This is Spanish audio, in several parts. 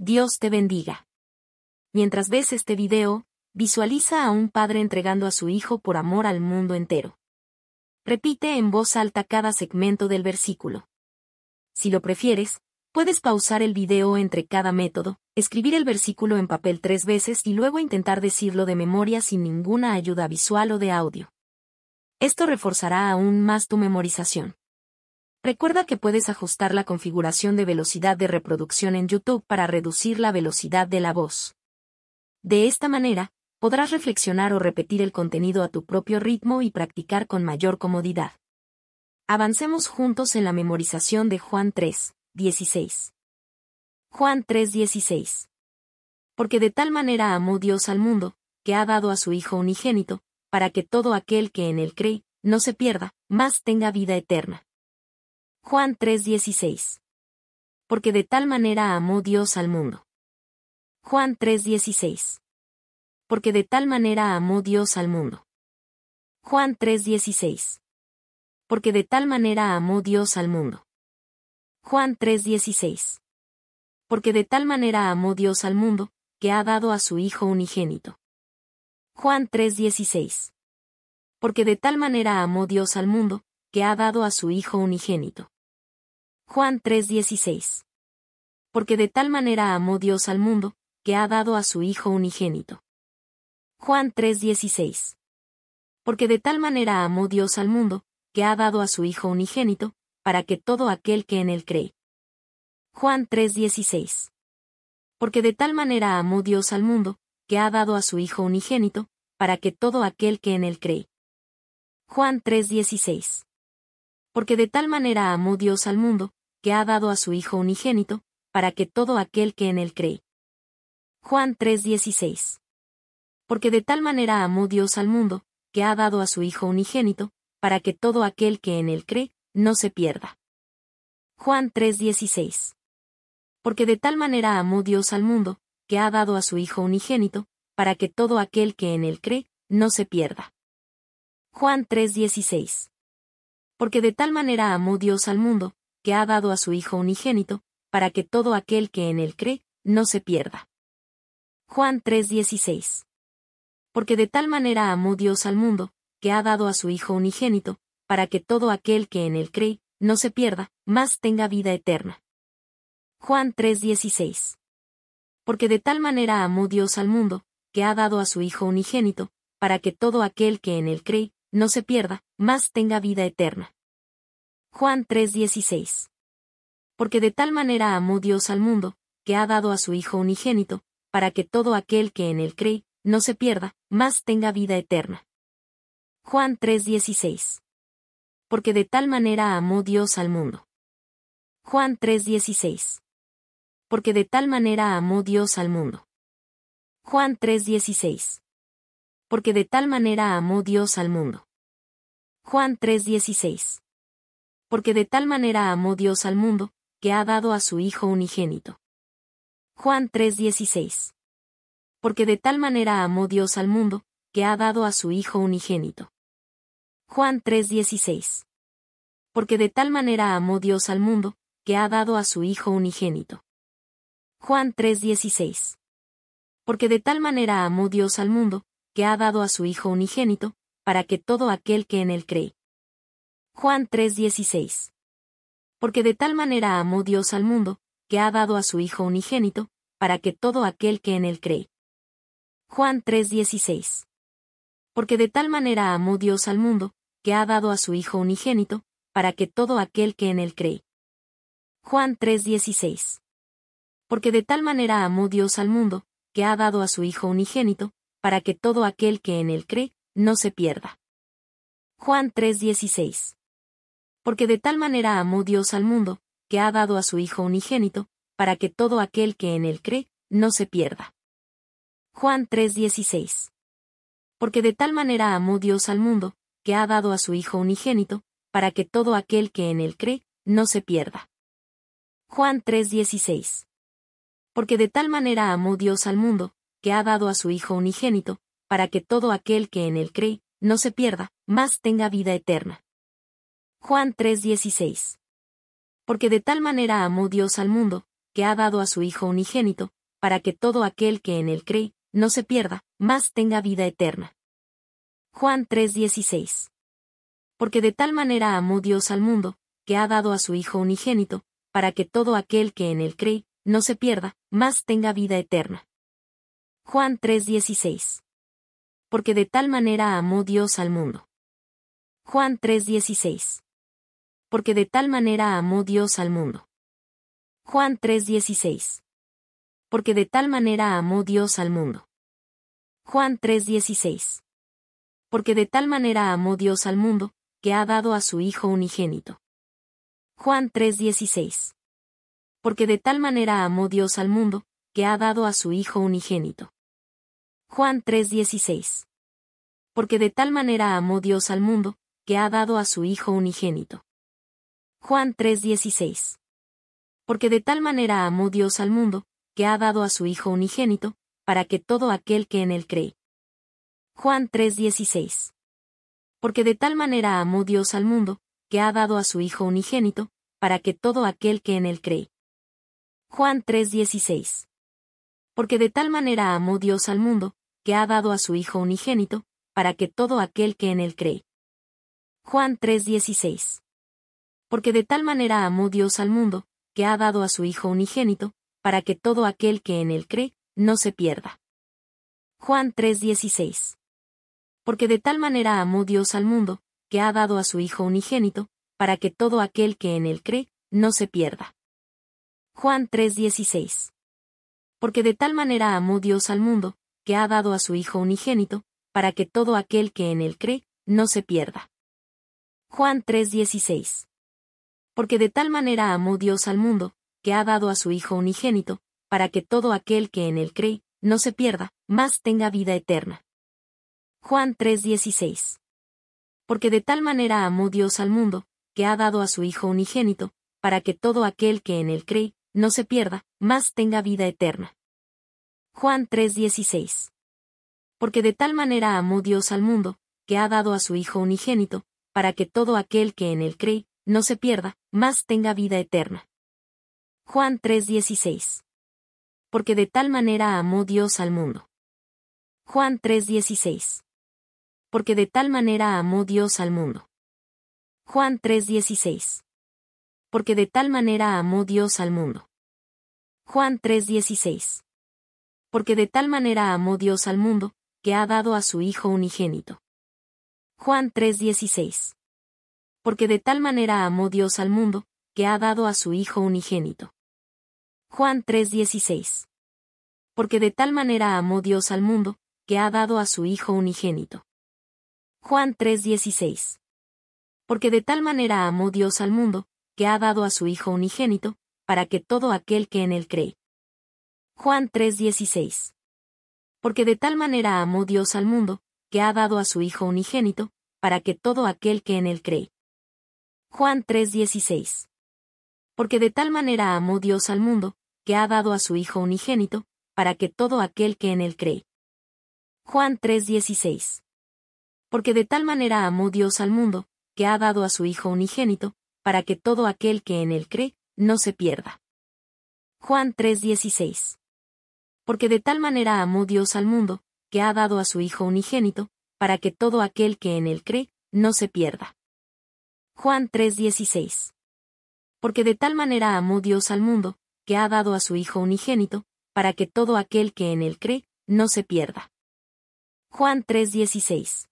Dios te bendiga. Mientras ves este video, visualiza a un padre entregando a su hijo por amor al mundo entero. Repite en voz alta cada segmento del versículo. Si lo prefieres, puedes pausar el video entre cada método, escribir el versículo en papel 3 veces y luego intentar decirlo de memoria sin ninguna ayuda visual o de audio. Esto reforzará aún más tu memorización. Recuerda que puedes ajustar la configuración de velocidad de reproducción en YouTube para reducir la velocidad de la voz. De esta manera, podrás reflexionar o repetir el contenido a tu propio ritmo y practicar con mayor comodidad. Avancemos juntos en la memorización de Juan 3:16. Juan 3:16. Porque de tal manera amó Dios al mundo, que ha dado a su Hijo unigénito, para que todo aquel que en él cree, no se pierda, mas tenga vida eterna. Juan 3:16. Porque de tal manera amó Dios al mundo. Juan 3:16. Porque de tal manera amó Dios al mundo. Juan 3:16. Porque de tal manera amó Dios al mundo. Juan 3:16. Porque de tal manera amó Dios al mundo, que ha dado a su Hijo unigénito. Juan 3:16. Porque de tal manera amó Dios al mundo, que ha dado a su Hijo unigénito. Juan 3:16. Porque de tal manera amó Dios al mundo, que ha dado a su Hijo unigénito. Juan 3:16. Porque de tal manera amó Dios al mundo, que ha dado a su Hijo unigénito, para que todo aquel que en él cree. Juan 3:16. Porque de tal manera amó Dios al mundo, que ha dado a su Hijo unigénito, para que todo aquel que en él cree. Juan 3:16. Porque de tal manera amó Dios al mundo, que ha dado a su Hijo unigénito, para que todo aquel que en él cree. Juan 3:16. Porque de tal manera amó Dios al mundo, que ha dado a su Hijo unigénito, para que todo aquel que en él cree, no se pierda. Juan 3:16. Porque de tal manera amó Dios al mundo, que ha dado a su Hijo unigénito, para que todo aquel que en él cree, no se pierda. Juan 3:16. Porque de tal manera amó Dios al mundo, que ha dado a su Hijo unigénito, para que todo aquel que en él cree, no se pierda. Juan 3:16. Porque de tal manera amó Dios al mundo, que ha dado a su Hijo unigénito, para que todo aquel que en él cree, no se pierda, mas tenga vida eterna. Juan 3:16. Porque de tal manera amó Dios al mundo, que ha dado a su Hijo unigénito, para que todo aquel que en él cree, no se pierda, mas tenga vida eterna. Juan 3:16. Porque de tal manera amó Dios al mundo, que ha dado a su Hijo unigénito, para que todo aquel que en él cree, no se pierda, mas tenga vida eterna. Juan 3:16. Porque de tal manera amó Dios al mundo. Juan 3:16. Porque de tal manera amó Dios al mundo. Juan 3:16. Porque de tal manera amó Dios al mundo. Juan 3:16. Porque de tal manera amó Dios al mundo, que ha dado a su Hijo unigénito. Juan 3:16. Porque de tal manera amó Dios al mundo, que ha dado a su Hijo unigénito. Juan 3:16. Porque de tal manera amó Dios al mundo, que ha dado a su Hijo unigénito. Juan 3:16. Porque de tal manera amó Dios al mundo, que ha dado a su Hijo unigénito, para que todo aquel que en él cree. Juan 3:16. Porque de tal manera amó Dios al mundo, que ha dado a su Hijo unigénito, para que todo aquel que en él cree. Juan 3:16. Porque de tal manera amó Dios al mundo, que ha dado a su Hijo unigénito, para que todo aquel que en él cree. Juan 3:16. Porque de tal manera amó Dios al mundo, que ha dado a su Hijo unigénito, para que todo aquel que en él cree, no se pierda. Juan 3:16. Porque de tal manera amó Dios al mundo, que ha dado a su Hijo unigénito, para que todo aquel que en él cree, no se pierda. Juan 3:16. Porque de tal manera amó Dios al mundo, que ha dado a su Hijo unigénito, para que todo aquel que en él cree, no se pierda. Juan 3:16. Porque de tal manera amó Dios al mundo, que ha dado a su Hijo unigénito, para que todo aquel que en él cree, no se pierda, mas tenga vida eterna. Juan 3:16. Porque de tal manera amó Dios al mundo, que ha dado a su Hijo unigénito, para que todo aquel que en él cree, no se pierda, mas tenga vida eterna. Juan 3:16. Porque de tal manera amó Dios al mundo, que ha dado a su Hijo unigénito, para que todo aquel que en él cree, no se pierda, mas tenga vida eterna. Juan 3:16. Porque de tal manera amó Dios al mundo. Juan 3:16. Porque de tal manera amó Dios al mundo. Juan 3:16. Porque de tal manera amó Dios al mundo. Juan 3:16. Porque de tal manera amó Dios al mundo, que ha dado a su Hijo unigénito. Juan 3:16. Porque de tal manera amó Dios al mundo, que ha dado a su Hijo unigénito. Juan 3:16. Porque de tal manera amó Dios al mundo, que ha dado a su Hijo unigénito. Juan 3:16. Porque de tal manera amó Dios al mundo, que ha dado a su Hijo unigénito, para que todo aquel que en él cree. Juan 3:16. Porque de tal manera amó Dios al mundo, que ha dado a su Hijo unigénito, para que todo aquel que en él cree. Juan 3:16. Porque de tal manera amó Dios al mundo, que ha dado a su Hijo unigénito, para que todo aquel que en él cree. Juan 3:16. Porque de tal manera amó Dios al mundo, que ha dado a su Hijo unigénito, para que todo aquel que en él cree, no se pierda. Juan 3:16. Porque de tal manera amó Dios al mundo, que ha dado a su Hijo unigénito, para que todo aquel que en él cree, no se pierda. Juan 3:16. Porque de tal manera amó Dios al mundo, que ha dado a su Hijo unigénito, para que todo aquel que en él cree, no se pierda. Juan 3:16. Porque de tal manera amó Dios al mundo, que ha dado a su Hijo unigénito, para que todo aquel que en él cree, no se pierda, mas tenga vida eterna. Juan 3:16. Porque de tal manera amó Dios al mundo, que ha dado a su Hijo unigénito, para que todo aquel que en él cree, no se pierda, mas tenga vida eterna. Juan 3:16. Porque de tal manera amó Dios al mundo, que ha dado a su Hijo unigénito, para que todo aquel que en él cree, no se pierda, mas tenga vida eterna. Juan 3:16. Porque de tal manera amó Dios al mundo. Juan 3:16. Porque de tal manera amó Dios al mundo. Juan 3:16. Porque de tal manera amó Dios al mundo. Juan 3:16. Porque de tal manera amó Dios al mundo, que ha dado a su Hijo unigénito. Juan 3:16. Porque de tal manera amó Dios al mundo, que ha dado a su Hijo unigénito. Juan 3:16. Porque de tal manera amó Dios al mundo, que ha dado a su Hijo unigénito. Juan 3:16. Porque de tal manera amó Dios al mundo, que ha dado a su Hijo unigénito, para que todo aquel que en él cree. Juan 3:16. Porque de tal manera amó Dios al mundo, que ha dado a su Hijo unigénito, para que todo aquel que en él cree. Juan 3:16. Porque de tal manera amó Dios al mundo, que ha dado a su Hijo unigénito, para que todo aquel que en él cree. Juan 3:16. Porque de tal manera amó Dios al mundo, que ha dado a su Hijo unigénito, para que todo aquel que en él cree, no se pierda. Juan 3:16. Porque de tal manera amó Dios al mundo, que ha dado a su Hijo unigénito, para que todo aquel que en él cree, no se pierda. Juan 3:16. Porque de tal manera amó Dios al mundo, que ha dado a su Hijo unigénito, para que todo aquel que en él cree, no se pierda. Juan 3:16.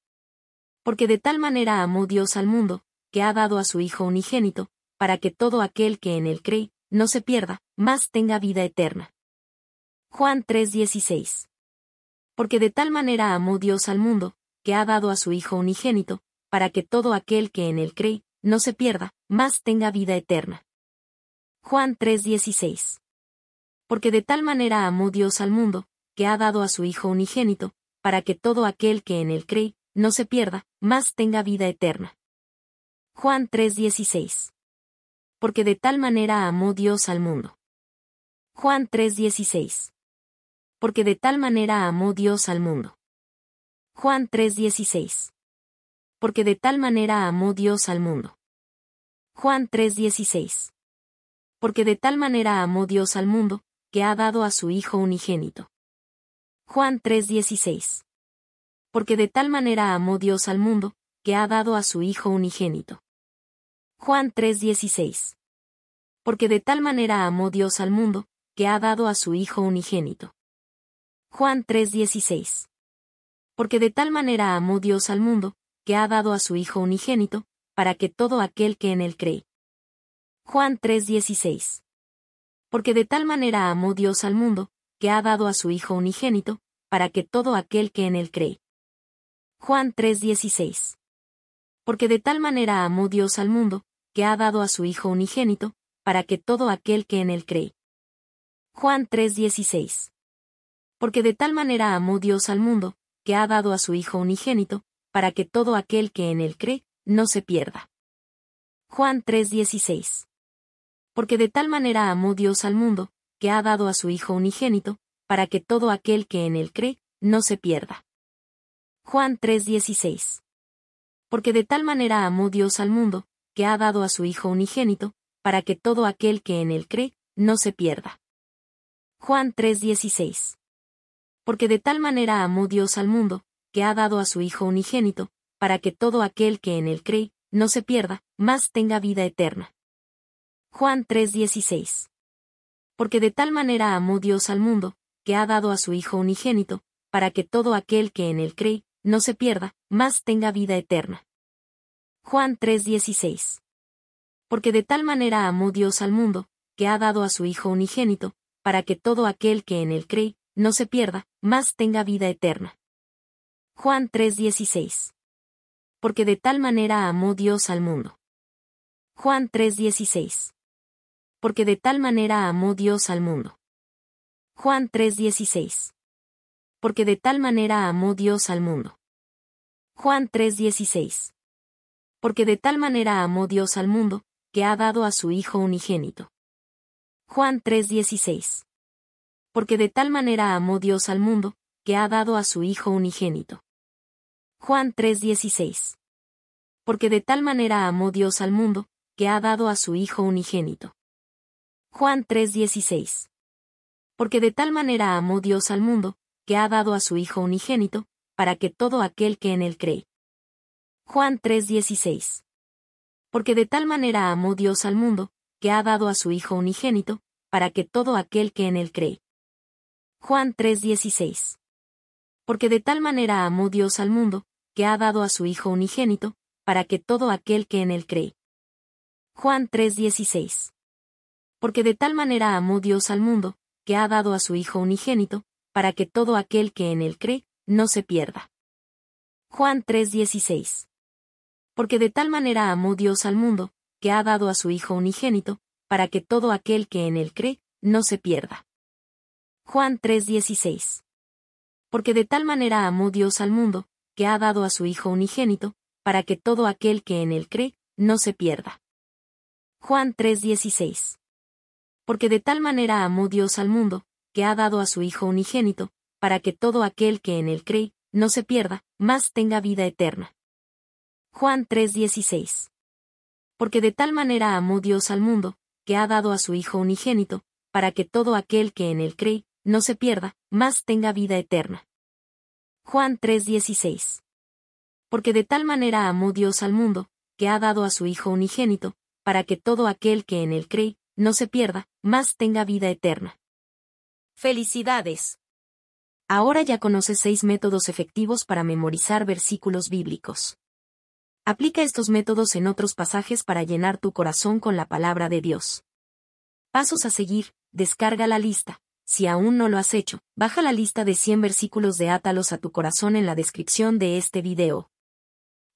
Porque de tal manera amó Dios al mundo, que ha dado a su Hijo unigénito, para que todo aquel que en él cree, no se pierda, mas tenga vida eterna. Juan 3:16. Porque de tal manera amó Dios al mundo, que ha dado a su Hijo unigénito, para que todo aquel que en él cree, no se pierda, mas tenga vida eterna. Juan 3:16. Porque de tal manera amó Dios al mundo, que ha dado a su Hijo unigénito, para que todo aquel que en él cree, no se pierda, mas tenga vida eterna. Juan 3:16. Porque de tal manera amó Dios al mundo. Juan 3:16. Porque de tal manera amó Dios al mundo. Juan 3:16. Porque de tal manera amó Dios al mundo. Juan 3:16. Porque de tal manera amó Dios al mundo, que ha dado a su Hijo unigénito. Juan 3:16. Porque de tal manera amó Dios al mundo, que ha dado a su Hijo unigénito. Juan 3:16. Porque de tal manera amó Dios al mundo, que ha dado a su Hijo unigénito. Juan 3:16. Porque de tal manera amó Dios al mundo, que ha dado a su Hijo unigénito, para que todo aquel que en él cree. Juan 3:16. Porque de tal manera amó Dios al mundo, que ha dado a su Hijo unigénito, para que todo aquel que en él cree. Juan 3:16. Porque de tal manera amó Dios al mundo, que ha dado a su Hijo unigénito, para que todo aquel que en él cree. Juan 3:16. Porque de tal manera amó Dios al mundo, que ha dado a su Hijo unigénito, para que todo aquel que en él cree, no se pierda. Juan 3:16. Porque de tal manera amó Dios al mundo, que ha dado a su Hijo unigénito, para que todo aquel que en él cree, no se pierda. Juan 3:16. Porque de tal manera amó Dios al mundo, que ha dado a su Hijo unigénito, para que todo aquel que en él cree, no se pierda. Juan 3:16. Porque de tal manera amó Dios al mundo, que ha dado a su Hijo unigénito, para que todo aquel que en él cree, no se pierda, mas tenga vida eterna. Juan 3:16. Porque de tal manera amó Dios al mundo, que ha dado a su Hijo unigénito, para que todo aquel que en él cree, no se pierda, mas tenga vida eterna. Juan 3:16. Porque de tal manera amó Dios al mundo, que ha dado a su Hijo unigénito, para que todo aquel que en él cree, no se pierda, mas tenga vida eterna. Juan 3:16. Porque de tal manera amó Dios al mundo. Juan 3:16. Porque de tal manera amó Dios al mundo. Juan 3:16. Porque de tal manera amó Dios al mundo. Juan 3:16. Porque de tal manera amó Dios al mundo, que ha dado a su Hijo unigénito. Juan 3:16. Porque de tal manera amó Dios al mundo, que ha dado a su Hijo unigénito. Juan 3:16. Porque de tal manera amó Dios al mundo, que ha dado a su Hijo unigénito. Juan 3:16. Porque de tal manera amó Dios al mundo, que ha dado a su Hijo unigénito, para que todo aquel que en él cree. Juan 3:16. Porque de tal manera amó Dios al mundo, que ha dado a su Hijo unigénito, para que todo aquel que en él cree. Juan 3:16. Porque de tal manera amó Dios al mundo, que ha dado a su Hijo unigénito, para que todo aquel que en él cree. Juan 3:16. Porque de tal manera amó Dios al mundo, que ha dado a su Hijo unigénito, para que todo aquel que en él cree, no se pierda. Juan 3:16. Porque de tal manera amó Dios al mundo, que ha dado a su Hijo unigénito, para que todo aquel que en él cree, no se pierda. Juan 3:16. Porque de tal manera amó Dios al mundo, que ha dado a su Hijo unigénito, para que todo aquel que en él cree, no se pierda. Juan 3:16. Porque de tal manera amó Dios al mundo, que ha dado a su Hijo unigénito, para que todo aquel que en él cree, no se pierda, mas tenga vida eterna. Juan 3:16. Porque de tal manera amó Dios al mundo, que ha dado a su Hijo unigénito, para que todo aquel que en él cree, no se pierda, mas tenga vida eterna. Juan 3:16. Porque de tal manera amó Dios al mundo, que ha dado a su Hijo unigénito, para que todo aquel que en él cree, no se pierda, mas tenga vida eterna. ¡Felicidades! Ahora ya conoces 6 métodos efectivos para memorizar versículos bíblicos. Aplica estos métodos en otros pasajes para llenar tu corazón con la palabra de Dios. Pasos a seguir: descarga la lista. Si aún no lo has hecho, baja la lista de 100 versículos de Átalos a tu corazón en la descripción de este video.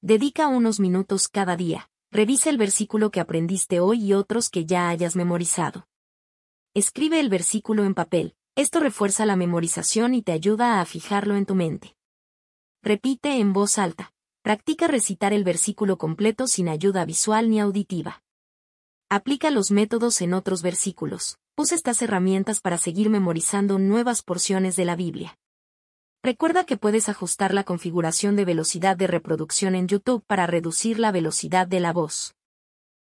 Dedica unos minutos cada día. Revisa el versículo que aprendiste hoy y otros que ya hayas memorizado. Escribe el versículo en papel. Esto refuerza la memorización y te ayuda a fijarlo en tu mente. Repite en voz alta. Practica recitar el versículo completo sin ayuda visual ni auditiva. Aplica los métodos en otros versículos. Usa estas herramientas para seguir memorizando nuevas porciones de la Biblia. Recuerda que puedes ajustar la configuración de velocidad de reproducción en YouTube para reducir la velocidad de la voz.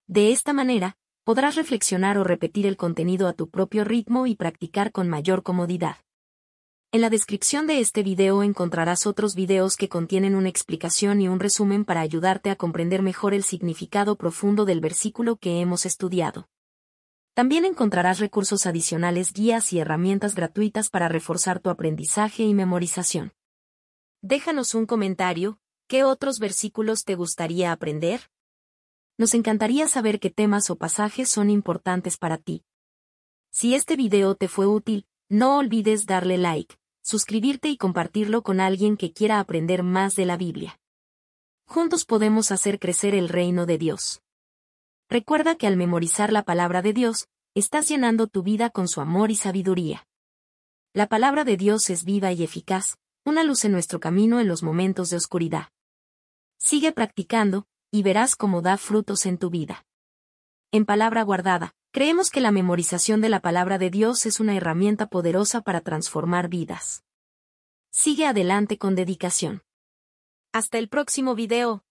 De esta manera, Podrás reflexionar o repetir el contenido a tu propio ritmo y practicar con mayor comodidad. En la descripción de este video encontrarás otros videos que contienen una explicación y un resumen para ayudarte a comprender mejor el significado profundo del versículo que hemos estudiado. También encontrarás recursos adicionales, guías y herramientas gratuitas para reforzar tu aprendizaje y memorización. Déjanos un comentario, ¿qué otros versículos te gustaría aprender? Nos encantaría saber qué temas o pasajes son importantes para ti. Si este video te fue útil, no olvides darle like, suscribirte y compartirlo con alguien que quiera aprender más de la Biblia. Juntos podemos hacer crecer el reino de Dios. Recuerda que al memorizar la palabra de Dios, estás llenando tu vida con su amor y sabiduría. La palabra de Dios es viva y eficaz, una luz en nuestro camino en los momentos de oscuridad. Sigue practicando, y verás cómo da frutos en tu vida. En Palabra Guardada, creemos que la memorización de la palabra de Dios es una herramienta poderosa para transformar vidas. Sigue adelante con dedicación. Hasta el próximo video.